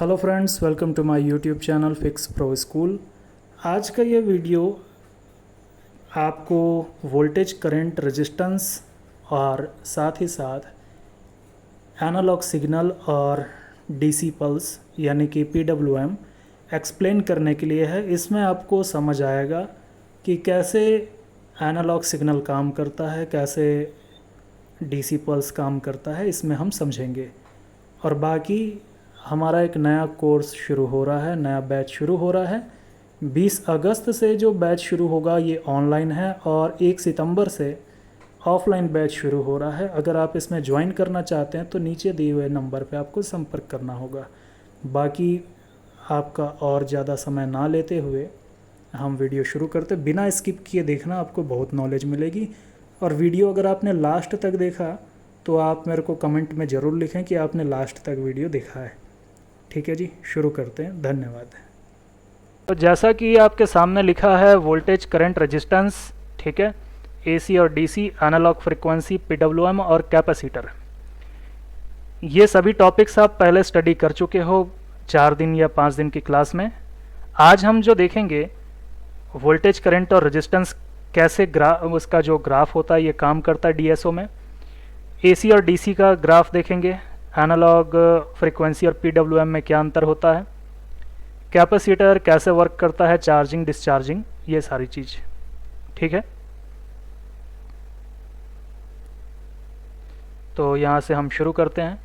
Hello friends, welcome to my YouTube channel Fix Pro School. आज का ये video आपको वोल्टेज, करंट, रेजिस्टेंस और साथ ही साथ एनालॉग सिग्नल और डीसी पल्स यानी कि पीडब्ल्यूएम एक्सप्लेन करने के लिए है। इसमें आपको समझ आएगा कि कैसे एनालॉग सिग्नल काम करता है, कैसे डीसी पल्स काम करता है, इसमें हम समझेंगे। और बाकी हमारा एक नया कोर्स शुरू हो रहा है, नया बैच शुरू हो रहा है। 20 अगस्त से जो बैच शुरू होगा ये ऑनलाइन है और 1 सितंबर से ऑफलाइन बैच शुरू हो रहा है। अगर आप इसमें ज्वाइन करना चाहते हैं तो नीचे दिए हुए नंबर पे आपको संपर्क करना होगा। बाकी आपका और ज़्यादा समय ना लेते हुए हम वीडियो शुरू करते। बिना स्किप किए देखना, आपको बहुत नॉलेज मिलेगी। और वीडियो अगर आपने लास्ट तक देखा तो आप मेरे को कमेंट में ज़रूर लिखें कि आपने लास्ट तक वीडियो देखा है। ठीक है जी, शुरू करते हैं। धन्यवाद। तो जैसा कि आपके सामने लिखा है वोल्टेज, करंट, रेजिस्टेंस, ठीक है, एसी और डीसी, एनालॉग फ्रिक्वेंसी, पीडब्ल्यूएम और कैपेसिटर। ये सभी टॉपिक्स आप पहले स्टडी कर चुके हो 4 दिन या 5 दिन की क्लास में। आज हम जो देखेंगे वोल्टेज, करंट और रेजिस्टेंस कैसे उसका जो ग्राफ होता है ये काम करता है डीएसओ में। एसी और डीसी का ग्राफ देखेंगे, एनालॉग फ्रिक्वेंसी और पीडब्ल्यूएम में क्या अंतर होता है, कैपेसिटर कैसे वर्क करता है, चार्जिंग, डिस्चार्जिंग, ये सारी चीज़। ठीक है, तो यहाँ से हम शुरू करते हैं।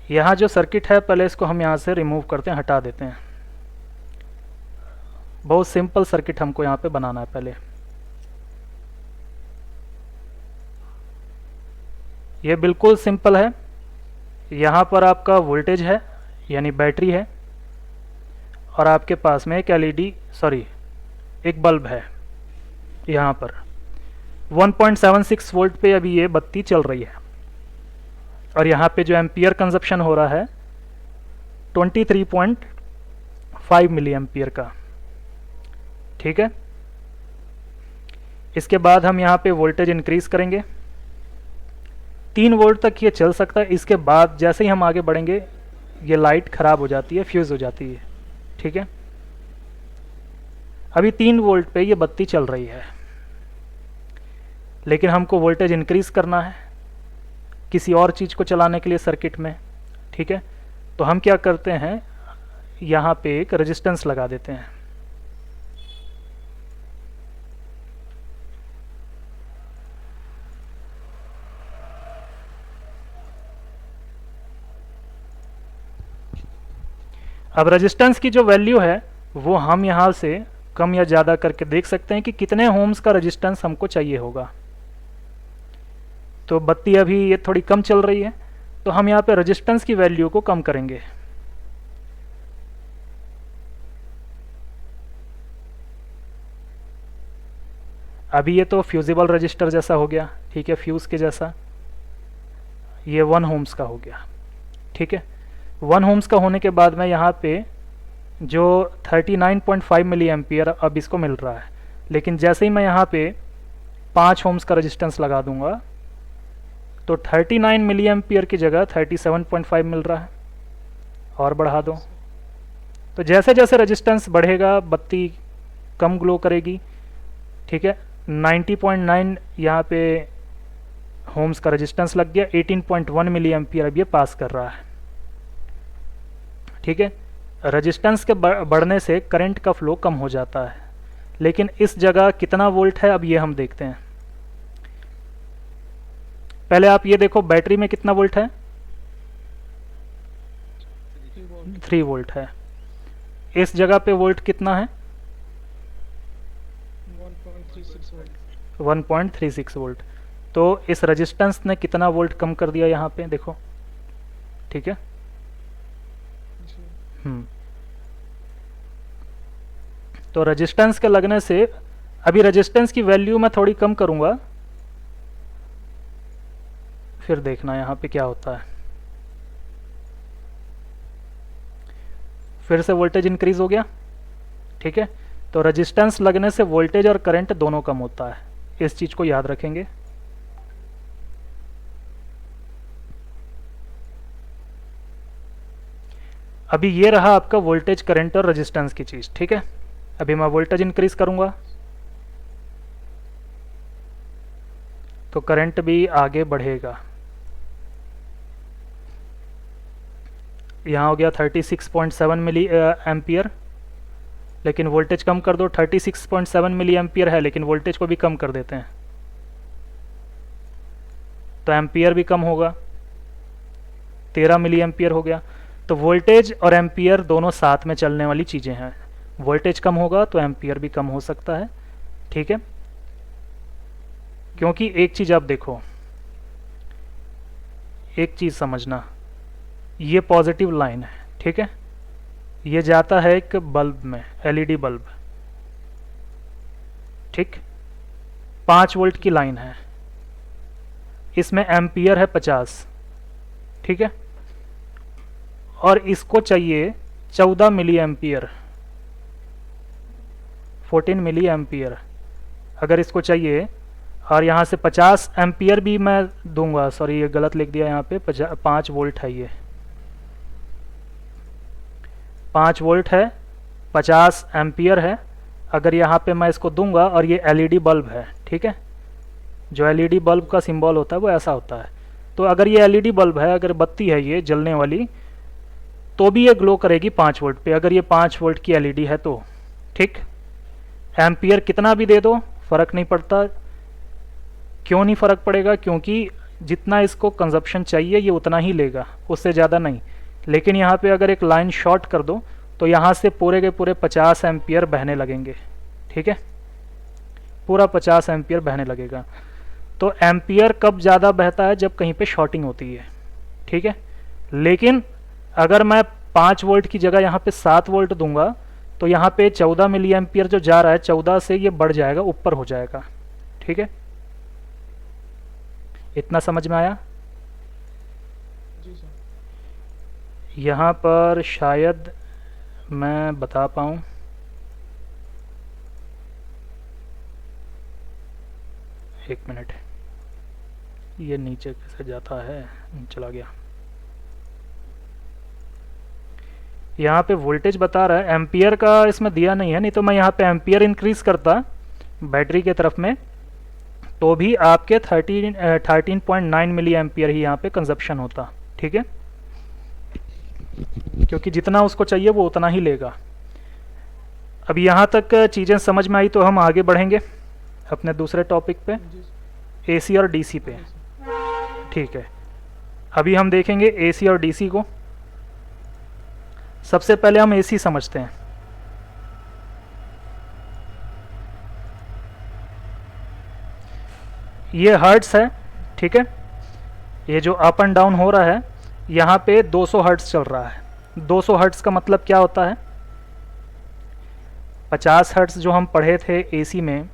यहाँ जो सर्किट है पहले इसको हम यहाँ से रिमूव करते हैं, हटा देते हैं। बहुत सिंपल सर्किट हमको यहाँ पे बनाना है पहले। ये बिल्कुल सिंपल है। यहाँ पर आपका वोल्टेज है यानी बैटरी है और आपके पास में एक एलईडी एक बल्ब है। यहाँ पर 1.76 वोल्ट पे अभी ये बत्ती चल रही है और यहाँ पे जो एम्पियर कंजप्शन हो रहा है 23.5 मिली एम्पियर का। ठीक है, इसके बाद हम यहाँ पे वोल्टेज इंक्रीज करेंगे। 3 वोल्ट तक ये चल सकता है। इसके बाद जैसे ही हम आगे बढ़ेंगे ये लाइट ख़राब हो जाती है, फ्यूज़ हो जाती है। ठीक है, अभी 3 वोल्ट पे ये बत्ती चल रही है, लेकिन हमको वोल्टेज इंक्रीज करना है किसी और चीज़ को चलाने के लिए सर्किट में। ठीक है, तो हम क्या करते हैं, यहाँ पे एक रेजिस्टेंस लगा देते हैं। अब रेजिस्टेंस की जो वैल्यू है वो हम यहाँ से कम या ज़्यादा करके देख सकते हैं कि कितने ओम्स का रेजिस्टेंस हमको चाहिए होगा। तो बत्ती अभी ये थोड़ी कम चल रही है तो हम यहाँ पे रेजिस्टेंस की वैल्यू को कम करेंगे। अभी ये तो फ्यूजिबल रजिस्टर जैसा हो गया, ठीक है, फ्यूज़ के जैसा। ये 1 ओम्स का हो गया। ठीक है, 1 ओम्स का होने के बाद में यहाँ पे जो 39.5 मिली एम्पियर अब इसको मिल रहा है, लेकिन जैसे ही मैं यहाँ पे 5 ओम्स का रेजिस्टेंस लगा दूंगा तो 39 मिली एम्पियर की जगह 37.5 मिल रहा है। और बढ़ा दो तो जैसे जैसे रेजिस्टेंस बढ़ेगा बत्ती कम ग्लो करेगी। ठीक है, 90.9 यहाँ पे ओम्स का रेजिस्टेंस लग गया, 18.1 मिली एम्पियर अब ये पास कर रहा है। ठीक है, रेजिस्टेंस के बढ़ने से करंट का फ्लो कम हो जाता है, लेकिन इस जगह कितना वोल्ट है अब ये हम देखते हैं। पहले आप ये देखो बैटरी में कितना वोल्ट है, 3 वोल्ट है। इस जगह पे वोल्ट कितना है, 1.36 वोल्ट। तो इस रेजिस्टेंस ने कितना वोल्ट कम कर दिया यहाँ पे देखो। ठीक है, तो रेजिस्टेंस के लगने से अभी रेजिस्टेंस की वैल्यू मैं थोड़ी कम करूंगा, फिर देखना यहाँ पे क्या होता है। फिर से वोल्टेज इंक्रीज हो गया। ठीक है, तो रेजिस्टेंस लगने से वोल्टेज और करंट दोनों कम होता है, इस चीज़ को याद रखेंगे। अभी ये रहा आपका वोल्टेज, करंट और रेजिस्टेंस की चीज़, ठीक है। अभी मैं वोल्टेज इंक्रीज करूँगा तो करंट भी आगे बढ़ेगा। यहाँ हो गया 36.7 मिली एम्पियर, लेकिन वोल्टेज कम कर दो। 36.7 मिली एम्पियर है, लेकिन वोल्टेज को भी कम कर देते हैं तो एम्पियर भी कम होगा, 13 मिली एम्पियर हो गया। तो वोल्टेज और एम्पियर दोनों साथ में चलने वाली चीज़ें हैं। वोल्टेज कम होगा तो एम्पियर भी कम हो सकता है, ठीक है। क्योंकि एक चीज़ आप देखो, एक चीज़ समझना, ये पॉजिटिव लाइन है, ठीक है। ये जाता है एक बल्ब में, एलईडी बल्ब, ठीक। 5 वोल्ट की लाइन है, इसमें एम्पियर है 50, ठीक है। और इसको चाहिए 14 मिली एम्पियर, 14 मिली एम्पियर अगर इसको चाहिए, और यहाँ से 50 एम्पियर भी मैं दूंगा। सॉरी, ये गलत लिख दिया यहाँ पे, 5 वोल्ट है, ये 5 वोल्ट है, 50 एम्पियर है। अगर यहाँ पे मैं इसको दूंगा, और ये एलईडी बल्ब है, ठीक है। जो एलईडी बल्ब का सिंबल होता है वो ऐसा होता है। तो अगर ये एलईडी बल्ब है, अगर बत्ती है ये जलने वाली, तो भी ये ग्लो करेगी 5 वोल्ट पे, अगर ये 5 वोल्ट की एलईडी है तो, ठीक। एम्पियर कितना भी दे दो फ़र्क नहीं पड़ता। क्यों नहीं फ़र्क पड़ेगा? क्योंकि जितना इसको कंजप्शन चाहिए ये उतना ही लेगा, उससे ज़्यादा नहीं। लेकिन यहाँ पे अगर एक लाइन शॉर्ट कर दो तो यहाँ से पूरे के पूरे 50 एम्पियर बहने लगेंगे, ठीक है। पूरा 50 एम्पियर बहने लगेगा। तो एम्पियर कब ज़्यादा बहता है? जब कहीं पे शॉर्टिंग होती है, ठीक है। लेकिन अगर मैं 5 वोल्ट की जगह यहाँ पे 7 वोल्ट दूंगा तो यहाँ पे 14 मिली एम्पियर जो जा रहा है, 14 से ये बढ़ जाएगा, ऊपर हो जाएगा, ठीक है। इतना समझ में आया? यहाँ पर शायद मैं बता पाऊँ। एक मिनट, ये नीचे कैसे जाता है, चला गया। यहाँ पे वोल्टेज बता रहा है, एम्पियर का इसमें दिया नहीं है, नहीं तो मैं यहाँ पे एम्पियर इंक्रीज करता बैटरी के तरफ में तो भी आपके 13.9 मिली एम्पियर ही यहाँ पे कंजप्शन होता, ठीक है। क्योंकि जितना उसको चाहिए वो उतना ही लेगा। अब यहाँ तक चीज़ें समझ में आई तो हम आगे बढ़ेंगे अपने दूसरे टॉपिक पे, एसी और डीसी पे, ठीक है। अभी हम देखेंगे एसी और डीसी को। सबसे पहले हम एसी समझते हैं। ये हर्ट्स है, ठीक है। ये जो अप एंड डाउन हो रहा है, यहाँ पे 200 हर्ट्स चल रहा है। 200 हर्ट्स का मतलब क्या होता है? 50 हर्ट्स जो हम पढ़े थे एसी में,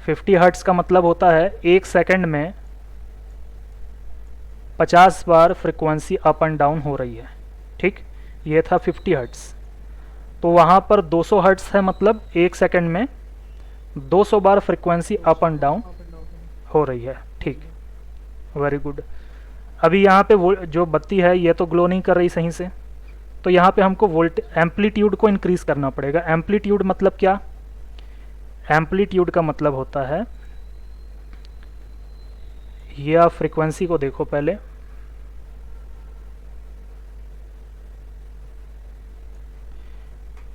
50 हर्ट्स का मतलब होता है 1 सेकंड में 50 बार फ्रिक्वेंसी अप एंड डाउन हो रही है, ठीक। ये था 50 हर्ट्स। तो वहाँ पर 200 हर्ट्स है, मतलब 1 सेकंड में 200 बार फ्रिक्वेंसी अप एंड डाउन हो रही है, ठीक। Very good. अभी यहाँ पे वो जो बत्ती है ये तो ग्लो नहीं कर रही सही से, तो यहाँ पे हमको एम्पलीट्यूड को इंक्रीज करना पड़ेगा। एम्पलीट्यूड मतलब क्या? एम्पलीट्यूड का मतलब होता है, ये आप फ्रिक्वेंसी को देखो पहले,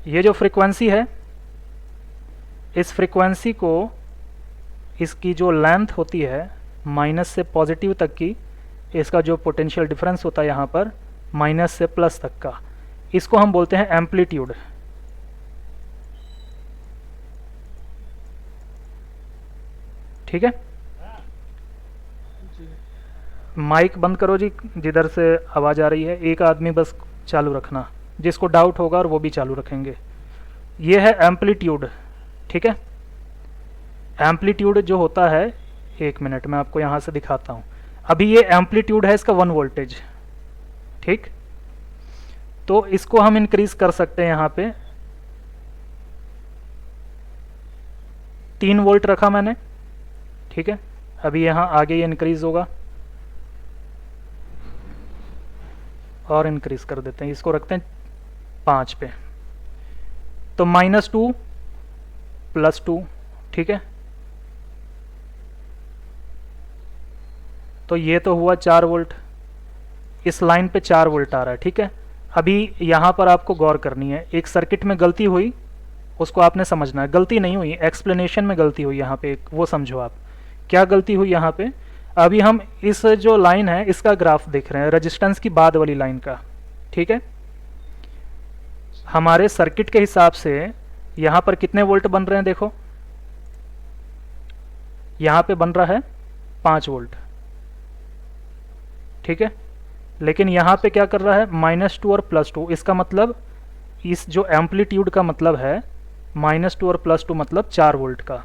ये जो फ्रिक्वेंसी है, इस फ्रिक्वेंसी को, इसकी जो लेंथ होती है माइनस से पॉजिटिव तक की, इसका जो पोटेंशियल डिफरेंस होता है यहाँ पर माइनस से प्लस तक का, इसको हम बोलते हैं एम्पलीट्यूड, ठीक है। माइक बंद करो जी, जिधर से आवाज़ आ रही है। एक आदमी बस चालू रखना, जिसको डाउट होगा और वो भी चालू रखेंगे। ये है एम्पलीट्यूड, ठीक है। एम्पलीट्यूड जो होता है, एक मिनट मैं आपको यहाँ से दिखाता हूँ। अभी ये एम्पलीट्यूड है इसका 1 वोल्टेज, ठीक। तो इसको हम इंक्रीज कर सकते हैं। यहाँ पे 3 वोल्ट रखा मैंने, ठीक है। अभी यहाँ आगे ये इंक्रीज होगा और इंक्रीज कर देते हैं, इसको रखते हैं 5 पे। तो -2 +2, ठीक है। तो ये तो हुआ 4 वोल्ट, इस लाइन पे 4 वोल्ट आ रहा है, ठीक है। अभी यहाँ पर आपको गौर करनी है, एक सर्किट में गलती हुई उसको आपने समझना है। गलती नहीं हुई, एक्सप्लेनेशन में गलती हुई यहाँ पे, वो समझो आप क्या गलती हुई यहाँ पे। अभी हम इस जो लाइन है इसका ग्राफ देख रहे हैं, रेजिस्टेंस की बाद वाली लाइन का, ठीक है। हमारे सर्किट के हिसाब से यहाँ पर कितने वोल्ट बन रहे हैं, देखो यहाँ पे बन रहा है 5 वोल्ट, ठीक है। लेकिन यहाँ पे क्या कर रहा है, -2 और +2, इसका मतलब इस जो एम्पलीट्यूड का मतलब है -2 और +2 मतलब 4 वोल्ट का।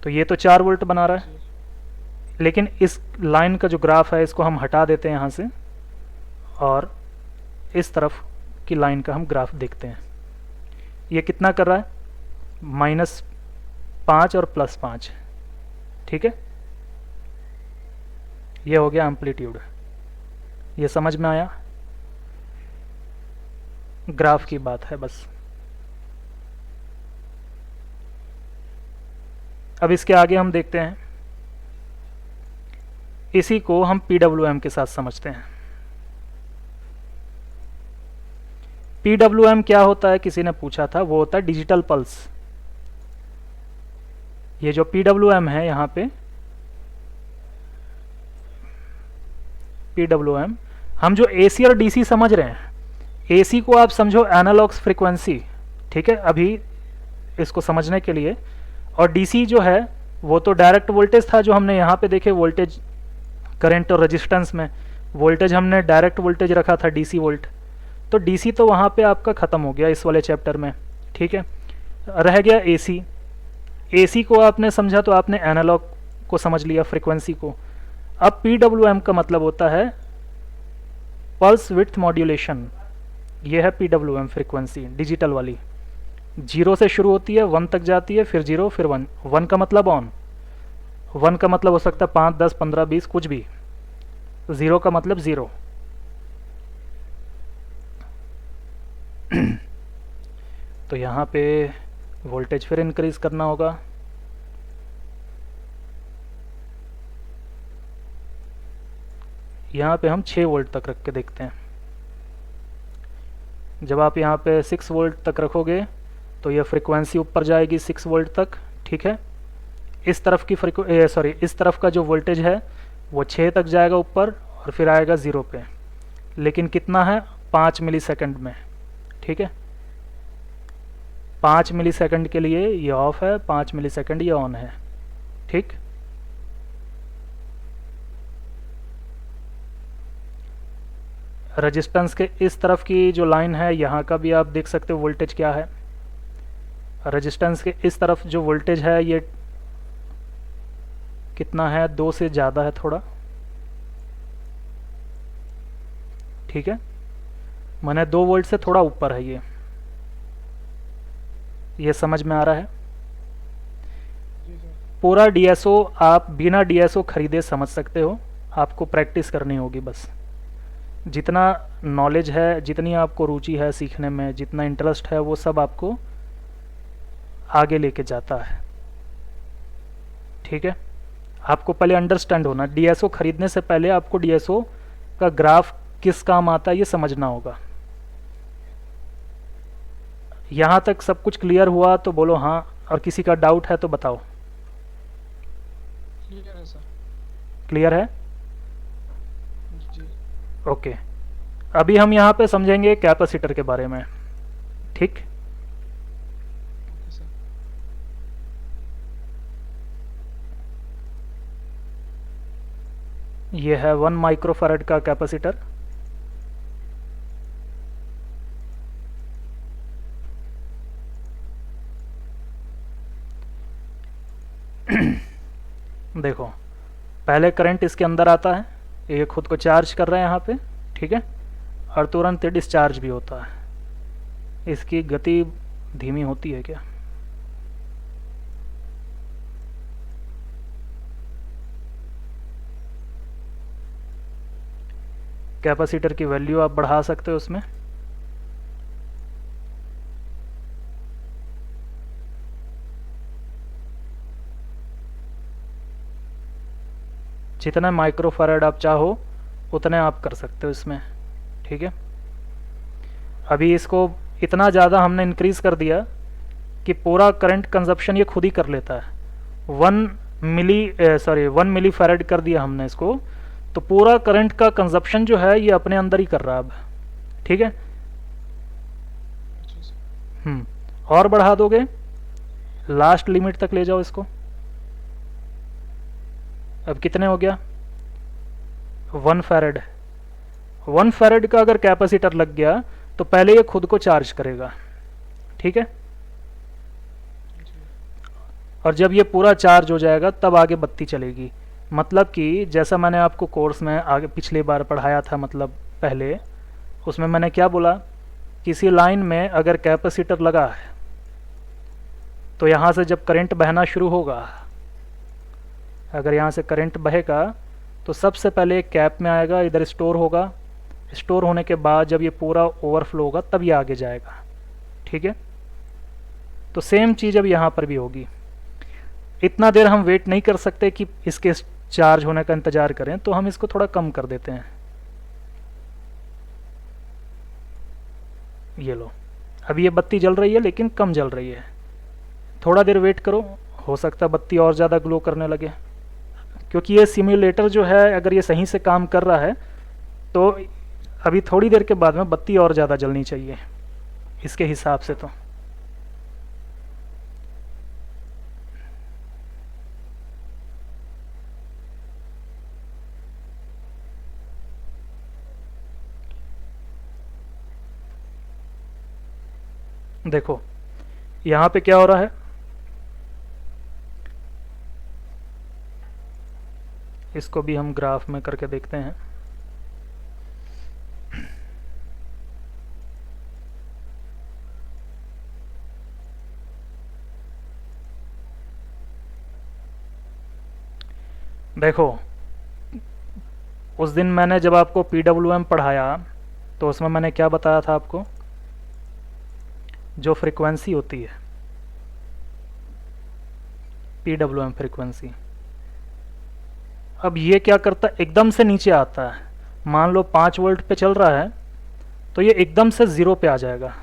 तो ये तो 4 वोल्ट बना रहा है, लेकिन इस लाइन का जो ग्राफ है इसको हम हटा देते हैं यहाँ से, और इस तरफ की लाइन का हम ग्राफ देखते हैं। ये कितना कर रहा है, -5 और +5, ठीक है। ये हो गया एम्पलीट्यूड, ये समझ में आया, ग्राफ की बात है बस। अब इसके आगे हम देखते हैं, इसी को हम PWM के साथ समझते हैं। PWM क्या होता है, किसी ने पूछा था, वो होता है डिजिटल पल्स। ये जो PWM है यहाँ पे, PWM, हम जो AC और DC समझ रहे हैं, AC को आप समझो एनालॉग्स फ्रीक्वेंसी, ठीक है, अभी इसको समझने के लिए। और DC जो है वो तो डायरेक्ट वोल्टेज था, जो हमने यहाँ पे देखे वोल्टेज, करंट और रेजिस्टेंस में वोल्टेज हमने डायरेक्ट वोल्टेज रखा था DC वोल्ट। तो DC तो वहाँ पे आपका ख़त्म हो गया इस वाले चैप्टर में, ठीक है। रह गया AC। AC को आपने समझा तो आपने एनालॉग को समझ लिया, फ्रीक्वेंसी को। अब PWM का मतलब होता है पल्स विड्थ मॉड्यूलेशन। ये है PWM फ्रीक्वेंसी, डिजिटल वाली। 0 से शुरू होती है, 1 तक जाती है, फिर 0, फिर 1। 1 का मतलब ऑन, 1 का मतलब हो सकता है 5, 10, 15, 20 कुछ भी। 0 का मतलब 0। तो यहाँ पे वोल्टेज फिर इंक्रीज करना होगा। यहाँ पे हम 6 वोल्ट तक रख के देखते हैं। जब आप यहाँ पे 6 वोल्ट तक रखोगे तो ये फ्रीक्वेंसी ऊपर जाएगी 6 वोल्ट तक, ठीक है। इस तरफ की इस तरफ का जो वोल्टेज है वो 6 तक जाएगा ऊपर, और फिर आएगा 0 पे। लेकिन कितना है, 5 मिलीसेकंड में, ठीक है। 5 मिलीसेकंड के लिए ये ऑफ है, 5 मिलीसेकंड ये ऑन है, ठीक। रेजिस्टेंस के इस तरफ की जो लाइन है, यहाँ का भी आप देख सकते हो वोल्टेज क्या है। रेजिस्टेंस के इस तरफ जो वोल्टेज है ये कितना है, 2 से ज़्यादा है थोड़ा, ठीक है। मैंने 2 वोल्ट से थोड़ा ऊपर है ये समझ में आ रहा है। पूरा DSO आप बिना DSO खरीदे समझ सकते हो, आपको प्रैक्टिस करनी होगी बस। जितना नॉलेज है, जितनी आपको रुचि है सीखने में, जितना इंटरेस्ट है, वो सब आपको आगे लेके जाता है, ठीक है। आपको पहले अंडरस्टैंड होना, DSO खरीदने से पहले आपको DSO का ग्राफ किस काम आता है ये समझना होगा। यहाँ तक सब कुछ क्लियर हुआ तो बोलो हाँ, और किसी का डाउट है तो बताओ। क्लियर है सर। क्लियर है, जी। ओके। अभी हम यहाँ पे समझेंगे कैपेसिटर के बारे में, ठीक। Okay sir. ये है 1 माइक्रोफैरड का कैपेसिटर। देखो, पहले करंट इसके अंदर आता है, ये खुद को चार्ज कर रहा है यहाँ पे, ठीक है, और तुरंत डिस्चार्ज भी होता है। इसकी गति धीमी होती है क्या, कैपेसिटर की वैल्यू आप बढ़ा सकते हो उसमें। जितना माइक्रोफैराड आप चाहो उतने आप कर सकते हो इसमें, ठीक है। अभी इसको इतना ज़्यादा हमने इंक्रीज़ कर दिया कि पूरा करंट कंजप्शन ये खुद ही कर लेता है। 1 मिली फैराड कर दिया हमने इसको, तो पूरा करंट का कंजप्शन जो है ये अपने अंदर ही कर रहा है अब, ठीक है। अच्छा सर। और बढ़ा दोगे, लास्ट लिमिट तक ले जाओ इसको। अब कितने हो गया, 1 फैराड। 1 फैराड का अगर कैपेसिटर लग गया तो पहले ये खुद को चार्ज करेगा, ठीक है। जी। और जब ये पूरा चार्ज हो जाएगा तब आगे बत्ती चलेगी। मतलब कि जैसा मैंने आपको कोर्स में आगे पिछली बार पढ़ाया था, मतलब पहले उसमें मैंने क्या बोला, किसी लाइन में अगर कैपेसिटर लगा है तो यहाँ से जब करंट बहना शुरू होगा, अगर यहाँ से करंट बहेगा तो सबसे पहले कैप में आएगा, इधर स्टोर होगा, स्टोर होने के बाद जब ये पूरा ओवरफ्लो होगा तब ये आगे जाएगा, ठीक है। तो सेम चीज़ अब यहाँ पर भी होगी। इतना देर हम वेट नहीं कर सकते कि इसके चार्ज होने का इंतज़ार करें, तो हम इसको थोड़ा कम कर देते हैं। ये लो, अभी ये बत्ती जल रही है लेकिन कम जल रही है। थोड़ा देर वेट करो, हो सकता है बत्ती और ज़्यादा ग्लो करने लगे, क्योंकि ये सिम्युलेटर जो है अगर ये सही से काम कर रहा है तो अभी थोड़ी देर के बाद में बत्ती और ज़्यादा जलनी चाहिए इसके हिसाब से। तो देखो यहाँ पे क्या हो रहा है, इसको भी हम ग्राफ में करके देखते हैं। देखो उस दिन मैंने जब आपको PWM पढ़ाया तो उसमें मैंने क्या बताया था आपको, जो फ्रीक्वेंसी होती है PWM फ्रीक्वेंसी, अब ये क्या करता है, एकदम से नीचे आता है। मान लो 5 वोल्ट पे चल रहा है तो ये एकदम से 0 पे आ जाएगा,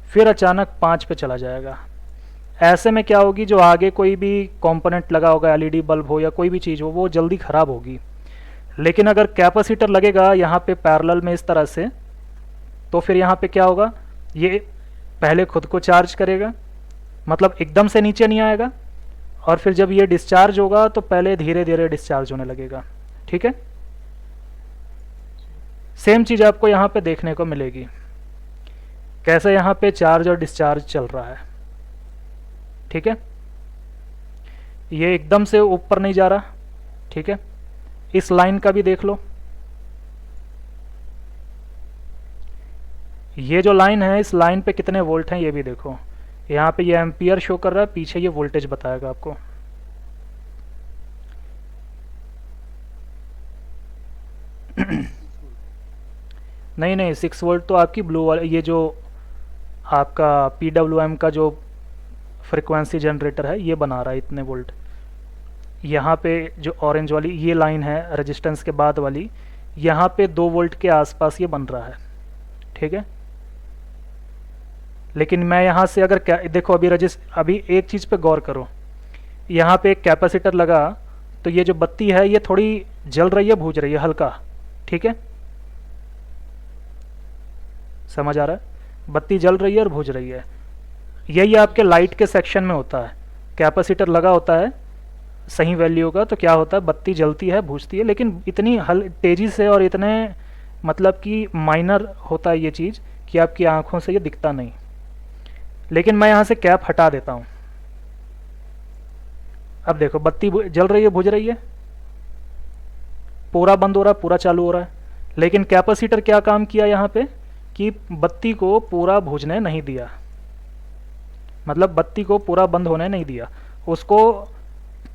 फिर अचानक 5 पे चला जाएगा। ऐसे में क्या होगी, जो आगे कोई भी कंपोनेंट लगा होगा, LED बल्ब हो या कोई भी चीज़ हो, वो जल्दी ख़राब होगी। लेकिन अगर कैपेसिटर लगेगा यहाँ पे पैरेलल में इस तरह से, तो फिर यहाँ पे क्या होगा, ये पहले खुद को चार्ज करेगा, मतलब एकदम से नीचे नहीं आएगा, और फिर जब ये डिस्चार्ज होगा तो पहले धीरे धीरे डिस्चार्ज होने लगेगा, ठीक है। सेम चीज़ आपको यहाँ पे देखने को मिलेगी, कैसे यहाँ पे चार्ज और डिस्चार्ज चल रहा है, ठीक है। ये एकदम से ऊपर नहीं जा रहा, ठीक है। इस लाइन का भी देख लो, ये जो लाइन है इस लाइन पे कितने वोल्ट हैं ये भी देखो। यहाँ पे ये एम्पियर शो कर रहा है, पीछे ये वोल्टेज बताएगा आपको। नहीं नहीं, 6 वोल्ट तो आपकी ब्लू वाले, ये जो आपका PWM का जो फ्रिक्वेंसी जनरेटर है ये बना रहा है इतने वोल्ट। यहाँ पे जो ऑरेंज वाली ये लाइन है रेजिस्टेंस के बाद वाली, यहाँ पे 2 वोल्ट के आसपास ये बन रहा है, ठीक है। लेकिन मैं यहाँ से अगर क्या देखो, अभी एक चीज़ पे गौर करो, यहाँ पे एक कैपेसिटर लगा तो ये जो बत्ती है ये थोड़ी जल रही है, बुझ रही है हल्का, ठीक है। समझ आ रहा है, बत्ती जल रही है और बुझ रही है। यही आपके लाइट के सेक्शन में होता है, कैपेसिटर लगा होता है सही वैल्यू का तो क्या होता है, बत्ती जलती है बुझती है, लेकिन इतनी तेज़ी से और इतने मतलब कि माइनर होता है ये चीज़ कि आपकी आंखों से ये दिखता नहीं। लेकिन मैं यहाँ से कैप हटा देता हूँ, अब देखो बत्ती जल रही है, बुझ रही है, पूरा बंद हो रहा है, पूरा चालू हो रहा है। लेकिन कैपेसिटर क्या काम किया यहाँ पे कि बत्ती को पूरा बुझने नहीं दिया, मतलब बत्ती को पूरा बंद होने नहीं दिया। उसको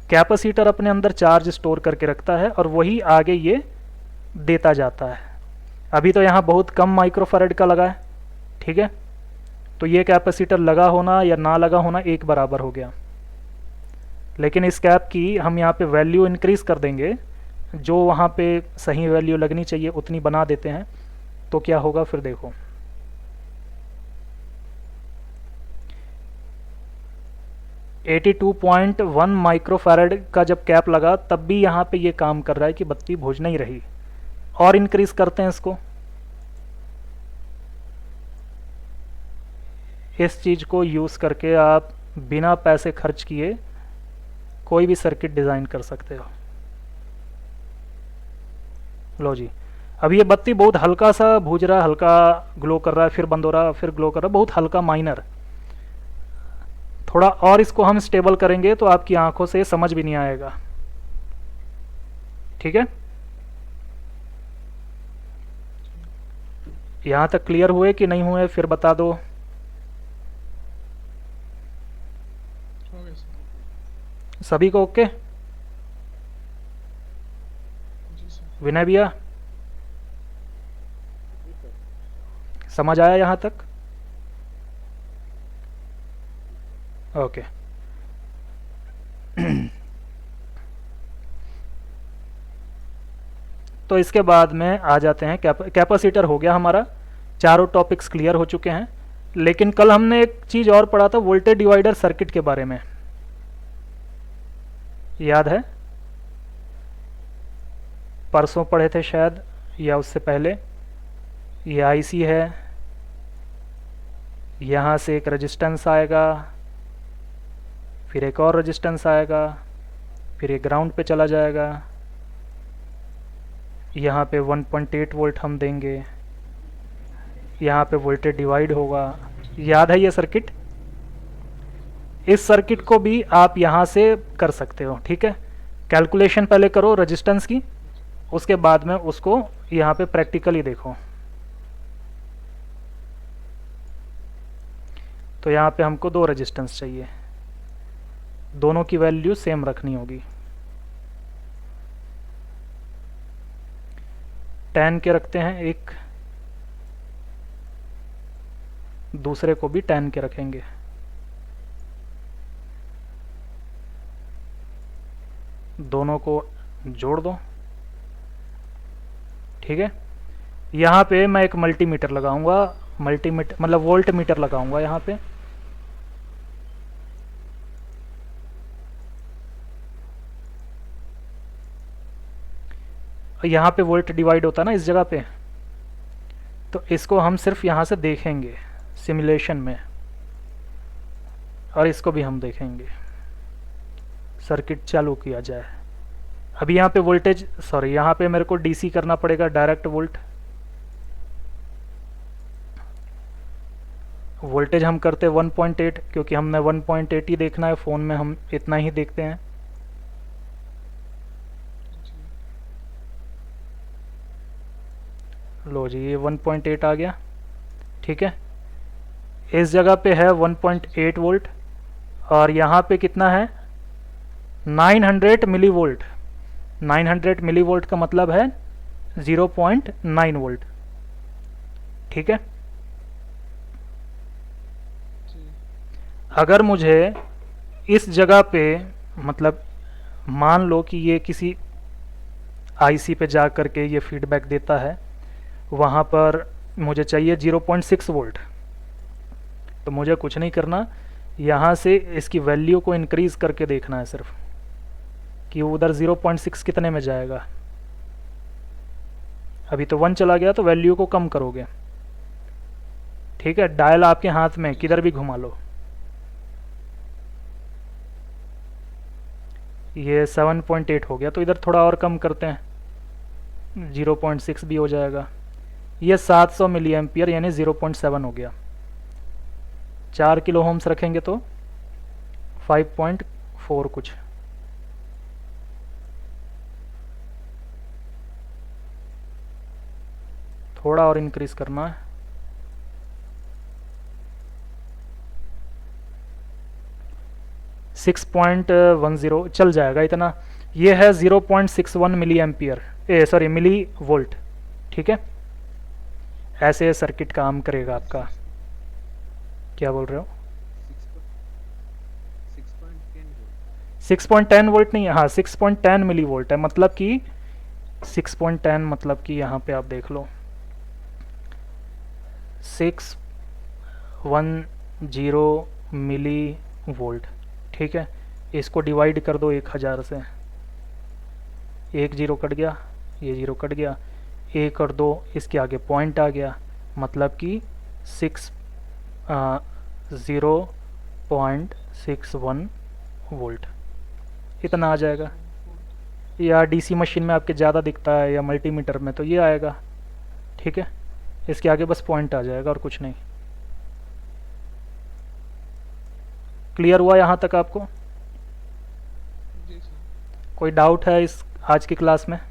कैपेसिटर अपने अंदर चार्ज स्टोर करके रखता है और वही आगे ये देता जाता है। अभी तो यहाँ बहुत कम माइक्रोफैरड का लगा है, ठीक है। तो ये कैपेसिटर लगा होना या ना लगा होना एक बराबर हो गया, लेकिन इस कैप की हम यहाँ पे वैल्यू इंक्रीज़ कर देंगे, जो वहाँ पे सही वैल्यू लगनी चाहिए उतनी बना देते हैं। तो क्या होगा फिर देखो, एटी 2.1 माइक्रोफैरड का जब कैप लगा तब भी यहाँ पे ये काम कर रहा है कि बत्ती बुझ नहीं रही। और इंक्रीज करते हैं इसको, इस चीज़ को यूज़ करके आप बिना पैसे खर्च किए कोई भी सर्किट डिज़ाइन कर सकते हो। लो जी, अब ये बत्ती बहुत हल्का सा भूज रहा है, हल्का ग्लो कर रहा है, फिर बंद हो रहा है, फिर ग्लो कर रहा है, बहुत हल्का माइनर। थोड़ा और इसको हम स्टेबल करेंगे तो आपकी आंखों से समझ भी नहीं आएगा, ठीक है। यहाँ तक क्लियर हुए कि नहीं हुए फिर बता दो। हो गया सर। सभी को ओके? जी सर। विनय भैया समझ आया यहाँ तक? ओके। तो इसके बाद में आ जाते हैं कैपेसिटर हो गया हमारा, चारों टॉपिक्स क्लियर हो चुके हैं। लेकिन कल हमने एक चीज़ और पढ़ा था, वोल्टेज डिवाइडर सर्किट के बारे में, याद है? परसों पढ़े थे शायद, या उससे पहले। ये आईसी है, यहाँ से एक रेजिस्टेंस आएगा, फिर एक और रेजिस्टेंस आएगा, फिर ये ग्राउंड पे चला जाएगा, यहाँ पे 1.8 वोल्ट हम देंगे, यहाँ पे वोल्टेज डिवाइड होगा। याद है ये सर्किट? इस सर्किट को भी आप यहाँ से कर सकते हो, ठीक है। कैलकुलेशन पहले करो रेजिस्टेंस की, उसके बाद में उसको यहाँ पे प्रैक्टिकली देखो। तो यहाँ पे हमको दो रेजिस्टेंस चाहिए, दोनों की वैल्यू सेम रखनी होगी। 10 के रखते हैं, एक दूसरे को भी 10 के रखेंगे। दोनों को जोड़ दो, ठीक है। यहाँ पे मैं एक मल्टीमीटर लगाऊंगा, मल्टीमीटर मतलब वोल्ट मीटर लगाऊंगा यहाँ पे। यहाँ पे वोल्ट डिवाइड होता है ना इस जगह पे, तो इसको हम सिर्फ यहाँ से देखेंगे सिमुलेशन में, और इसको भी हम देखेंगे सर्किट चालू किया जाए। अभी यहाँ पे वोल्टेज, सॉरी यहाँ पे मेरे को डीसी करना पड़ेगा, डायरेक्ट वोल्टेज हम करते 1.8, क्योंकि हमने 1.8 ही देखना है, फ़ोन में हम इतना ही देखते हैं। लो जी, ये 1.8 आ गया, ठीक है। इस जगह पे है 1.8 वोल्ट, और यहाँ पे कितना है 900 मिली वोल्ट। 900 मिली वोल्ट का मतलब है 0.9 वोल्ट, ठीक है। अगर मुझे इस जगह पे, मतलब मान लो कि ये किसी आईसी पे जा कर के ये फीडबैक देता है, वहाँ पर मुझे चाहिए 0.6 वोल्ट, तो मुझे कुछ नहीं करना, यहाँ से इसकी वैल्यू को इंक्रीज़ करके देखना है सिर्फ कि उधर 0.6 कितने में जाएगा। अभी तो 1 चला गया, तो वैल्यू को कम करोगे, ठीक है। डायल आपके हाथ में, किधर भी घुमा लो। ये 7.8 हो गया, तो इधर थोड़ा और कम करते हैं, 0.6 भी हो जाएगा। ये 700 मिली एम्पियर यानी 0.7 हो गया। 4 किलो ओम्स रखेंगे तो 5.4 कुछ। थोड़ा और इंक्रीज करना है, 6.10 चल जाएगा इतना। ये है 0.61 milliampere, sorry millivolt, ठीक है। ऐसे सर्किट काम करेगा आपका। क्या बोल रहे हो? 6.10 वोल्ट नहीं है, हाँ 6.10 मिली वोल्ट है, मतलब कि 6.10 मतलब कि यहाँ पे आप देख लो 610 मिली वोल्ट, ठीक है। इसको डिवाइड कर दो 1000 से, एक जीरो कट गया, ये जीरो कट गया, एक और दो इसके आगे पॉइंट आ गया, मतलब कि 0.61 वोल्ट इतना आ जाएगा। या डीसी मशीन में आपके ज़्यादा दिखता है या मल्टीमीटर में तो ये आएगा, ठीक है। इसके आगे बस पॉइंट आ जाएगा और कुछ नहीं। क्लियर हुआ यहाँ तक आपको? जी सर। कोई डाउट है इस आज की क्लास में? No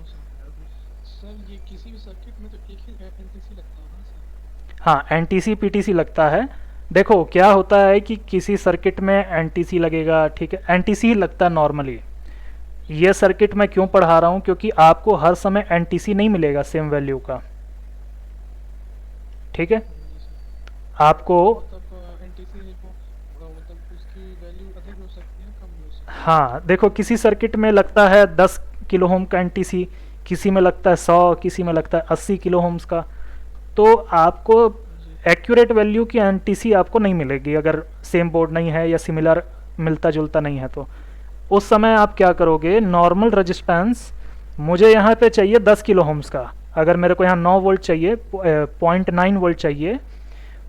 sir. सर ये किसी भी सर्किट में तो एक ही एनटीसी लगता है ना सर? हाँ एनटीसी पीटीसी लगता है। देखो क्या होता है कि किसी सर्किट में एनटीसी लगेगा, ठीक है, एनटीसी ही लगता है नॉर्मली। ये सर्किट मैं क्यों पढ़ा रहा हूँ, क्योंकि आपको हर समय एनटीसी नहीं मिलेगा सेम वैल्यू का, ठीक है। जी सर। आपको मतलब एनटीसी को मतलब उसकी वैल्यू अधिक हो सकती है, कम भी हो सकती है। हाँ देखो किसी सर्किट में लगता है 10 किलो ओम का एनटीसी, किसी में लगता है 100, किसी में लगता है 80 किलो ओम्स का। तो आपको जी एक्यूरेट वैल्यू की एनटीसी आपको नहीं मिलेगी अगर सेम बोर्ड नहीं है या सिमिलर मिलता जुलता नहीं है। तो उस समय आप क्या करोगे, नॉर्मल रेजिस्टेंस मुझे यहाँ पे चाहिए 10 किलो ओम्स का, अगर मेरे को यहाँ 9 वोल्ट चाहिए, 0.9 वोल्ट चाहिए,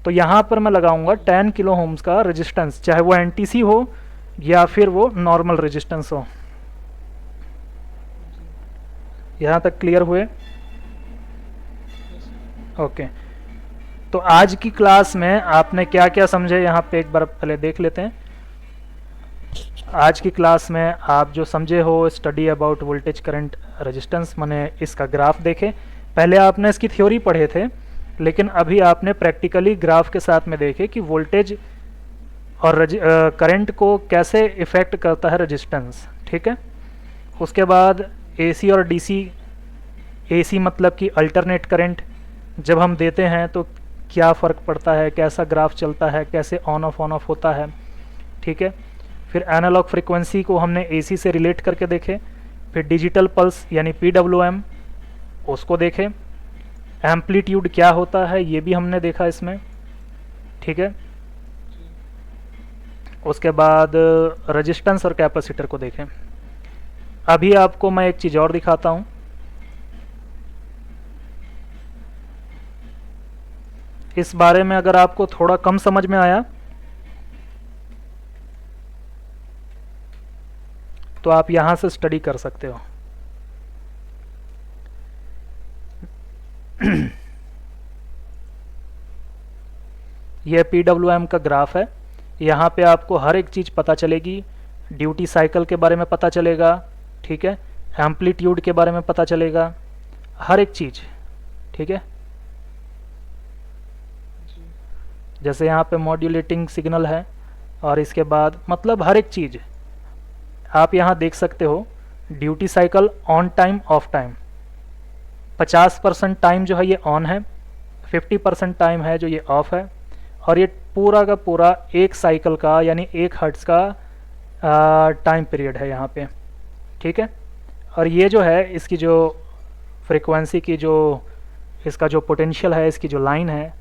तो यहाँ पर मैं लगाऊंगा 10 किलो ओम्स का रेजिस्टेंस, चाहे वो एनटीसी हो या फिर वो नॉर्मल रेजिस्टेंस हो। जी। यहाँ तक क्लियर हुए? Yes sir. ओके। तो आज की क्लास में आपने क्या क्या समझे यहाँ पे एक बार पहले देख लेते हैं। आज की क्लास में आप जो समझे हो, study about voltage current resistance, मैंने इसका ग्राफ देखे। पहले आपने इसकी थ्योरी पढ़े थे, लेकिन अभी आपने प्रैक्टिकली ग्राफ के साथ में देखे कि वोल्टेज और करंट को कैसे इफ़ेक्ट करता है रेजिस्टेंस, ठीक है। उसके बाद एसी और डीसी, एसी मतलब कि अल्टरनेट करंट जब हम देते हैं तो क्या फ़र्क पड़ता है, कैसा ग्राफ चलता है, कैसे ऑन ऑफ होता है, ठीक है। फिर एनालॉग फ्रीक्वेंसी को हमने एसी से रिलेट करके देखे। फिर डिजिटल पल्स यानी पीडब्ल्यूएम उसको देखे। एम्पलीट्यूड क्या होता है ये भी हमने देखा इसमें, ठीक है। जी उसके बाद रेजिस्टेंस और कैपेसिटर को देखें। अभी आपको मैं एक चीज़ और दिखाता हूँ। इस बारे में अगर आपको थोड़ा कम समझ में आया तो आप यहाँ से स्टडी कर सकते हो। यह पीडब्ल्यूएम का ग्राफ है। यहाँ पे आपको हर एक चीज़ पता चलेगी। ड्यूटी साइकिल के बारे में पता चलेगा, ठीक है, एम्पलीट्यूड के बारे में पता चलेगा, हर एक चीज़, ठीक है। जी जैसे यहाँ पे मॉड्यूलेटिंग सिग्नल है, और इसके बाद मतलब हर एक चीज़ आप यहाँ देख सकते हो। Duty cycle on time of time, 50% time जो है ये ऑन है, 50% टाइम है जो ये ऑफ है, और ये पूरा का पूरा एक साइकिल का यानी 1 हर्ट्ज़ का टाइम पीरियड है यहाँ पे, ठीक है। और ये जो है इसकी जो फ्रीक्वेंसी की जो इसका जो पोटेंशियल है, इसकी जो लाइन है,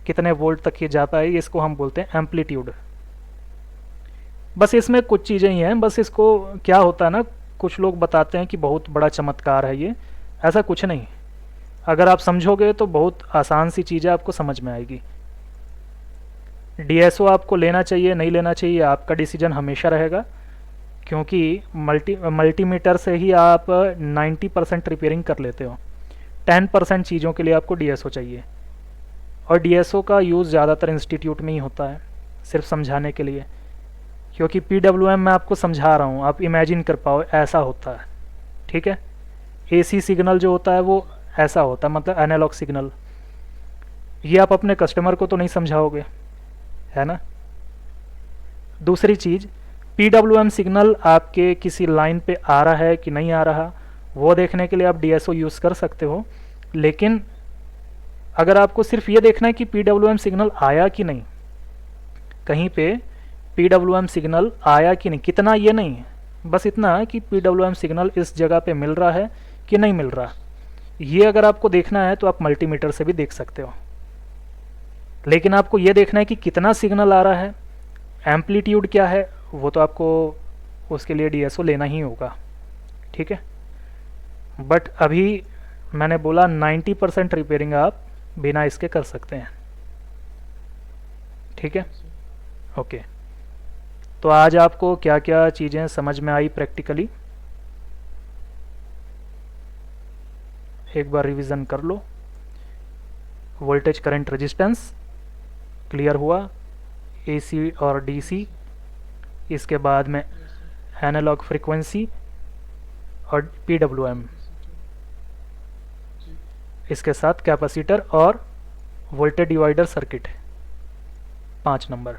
कितने वोल्ट तक ये जाता है, इसको हम बोलते हैं एम्पलीट्यूड। बस इसमें कुछ चीज़ें ही हैं। बस इसको क्या होता है ना, कुछ लोग बताते हैं कि बहुत बड़ा चमत्कार है ये, ऐसा कुछ नहीं। अगर आप समझोगे तो बहुत आसान सी चीज़ें आपको समझ में आएगी। डीएसओ आपको लेना चाहिए नहीं लेना चाहिए आपका डिसीजन हमेशा रहेगा, क्योंकि मल्टीमीटर से ही आप 90% रिपेयरिंग कर लेते हो। 10% चीज़ों के लिए आपको डीएसओ चाहिए, और डीएसओ का यूज़ ज़्यादातर इंस्टीट्यूट में ही होता है, सिर्फ समझाने के लिए। क्योंकि पीडब्ल्यूएम मैं आपको समझा रहा हूँ, आप इमेजिन कर पाओ ऐसा होता है, ठीक है। एसी सिग्नल जो होता है वो ऐसा होता है, मतलब एनालॉग सिग्नल। ये आप अपने कस्टमर को तो नहीं समझाओगे, है ना। दूसरी चीज़, PWM सिग्नल आपके किसी लाइन पे आ रहा है कि नहीं आ रहा, वो देखने के लिए आप DSO यूज़ कर सकते हो। लेकिन अगर आपको सिर्फ ये देखना है कि PWM सिग्नल आया कि नहीं, कहीं पे PWM सिग्नल आया कि नहीं, कितना ये नहीं है, बस इतना है कि PWM सिग्नल इस जगह पे मिल रहा है कि नहीं मिल रहा, ये अगर आपको देखना है तो आप मल्टीमीटर से भी देख सकते हो। लेकिन आपको ये देखना है कि कितना सिग्नल आ रहा है, एम्पलीट्यूड क्या है, वो तो आपको उसके लिए DSO लेना ही होगा, ठीक है। बट अभी मैंने बोला 90% रिपेयरिंग आप बिना इसके कर सकते हैं, ठीक है। ओके, तो आज आपको क्या क्या चीज़ें समझ में आई प्रैक्टिकली, एक बार रिवीजन कर लो। वोल्टेज करंट रेजिस्टेंस क्लियर हुआ, AC और DC, इसके बाद में यस सर। एनालॉग फ्रीक्वेंसी और PWM, जी इसके साथ कैपेसिटर और वोल्टेज डिवाइडर सर्किट, 5 नंबर।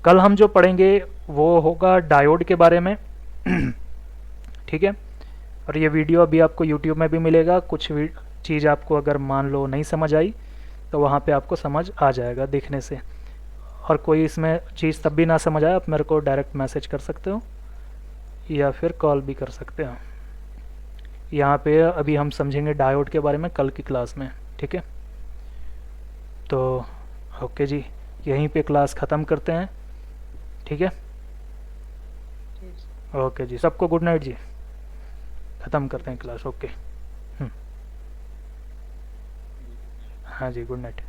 कल हम जो पढ़ेंगे वो होगा डायोड के बारे में ठीक है। और ये वीडियो अभी आपको YouTube में भी मिलेगा, कुछ चीज़ आपको अगर मान लो नहीं समझ आई तो वहाँ पे आपको समझ आ जाएगा देखने से। और कोई इसमें चीज़ तब भी ना समझ आए, आप मेरे को डायरेक्ट मैसेज कर सकते हो या फिर कॉल भी कर सकते हो। यहाँ पे अभी हम समझेंगे डायोड के बारे में कल की क्लास में, ठीक है। तो ओके जी, यहीं पे क्लास ख़त्म करते हैं, ठीक है। ठीक सर। ओके जी, सबको गुड नाइट जी, ख़त्म करते हैं क्लास। ओके, हाँ जी, गुड नाइट।